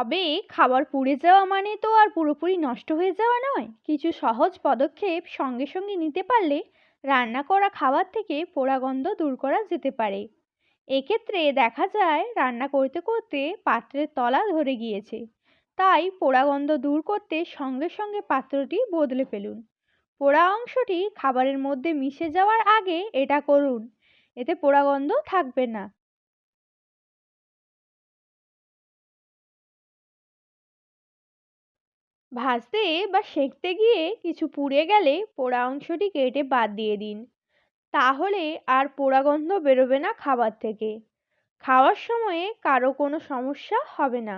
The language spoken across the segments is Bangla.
তবে খাবার পুড়ে যাওয়া মানে তো আর পুরোপুরি নষ্ট হয়ে যাওয়া নয়। কিছু সহজ পদক্ষেপ সঙ্গে সঙ্গে নিতে পারলে রান্না করা খাবার থেকে পোড়া গন্ধ দূর করা যেতে পারে। এক্ষেত্রে দেখা যায় রান্না করতে করতে পাত্রের তলা ধরে গিয়েছে, তাই পোড়া গন্ধ দূর করতে সঙ্গে সঙ্গে পাত্রটি বদলে ফেলুন। পোড়া অংশটি খাবারের মধ্যে মিশে যাওয়ার আগে এটা করুন, এতে পোড়া গন্ধ থাকবে না। ভাজতে বা সেঁকতে গিয়ে কিছু পুড়ে গেলে পোড়া অংশটি কেটে বাদ দিয়ে দিন, তাহলে আর পোড়া গন্ধ বেরোবে না খাবার থেকে। খাওয়ার সময়ে কারো কোনো সমস্যা হবে না।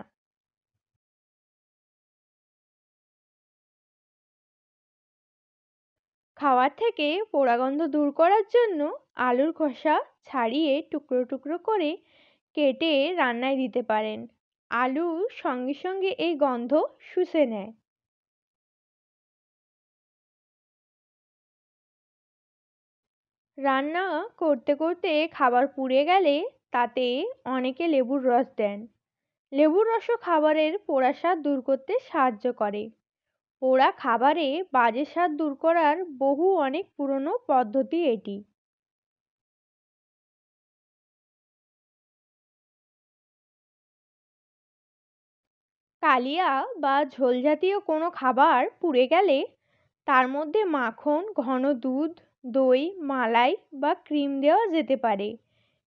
খাবার থেকে পোড়া গন্ধ দূর করার জন্য আলুর খোসা ছাড়িয়ে টুকরো টুকরো করে কেটে রান্নায় দিতে পারেন। আলু সঙ্গে সঙ্গে এই গন্ধ শুষে নেয়। রান্না করতে করতে খাবার পুড়ে গেলে তাতে অনেকে লেবুর রস দেন। লেবুর রসও খাবারের পোড়া স্বাদ দূর করতে সাহায্য করে। পোড়া খাবারে বাজে স্বাদ দূর করার বহু অনেক পুরনো পদ্ধতি এটি। কালিয়া বা ঝোল জাতীয় কোনো খাবার পুড়ে গেলে তার মধ্যে মাখন, ঘন দুধ, দই, মালাই বা ক্রিম দেওয়া যেতে পারে।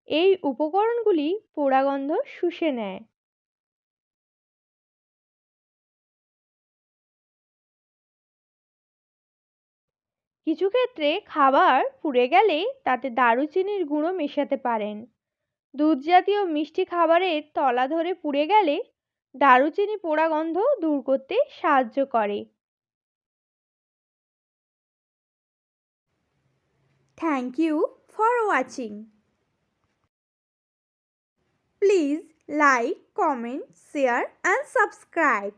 এই উপকরণগুলি পোড়া গন্ধ শুষে নেয়। কিছু ক্ষেত্রে খাবার পুড়ে গেলে তাতে দারুচিনির গুঁড়ো মেশাতে পারেন। দুধ জাতীয় মিষ্টি খাবারের তলা ধরে পুড়ে গেলে দারুচিনি পোড়া গন্ধ দূর করতে সাহায্য করে। Thank you for watching. Please like, comment, share and subscribe.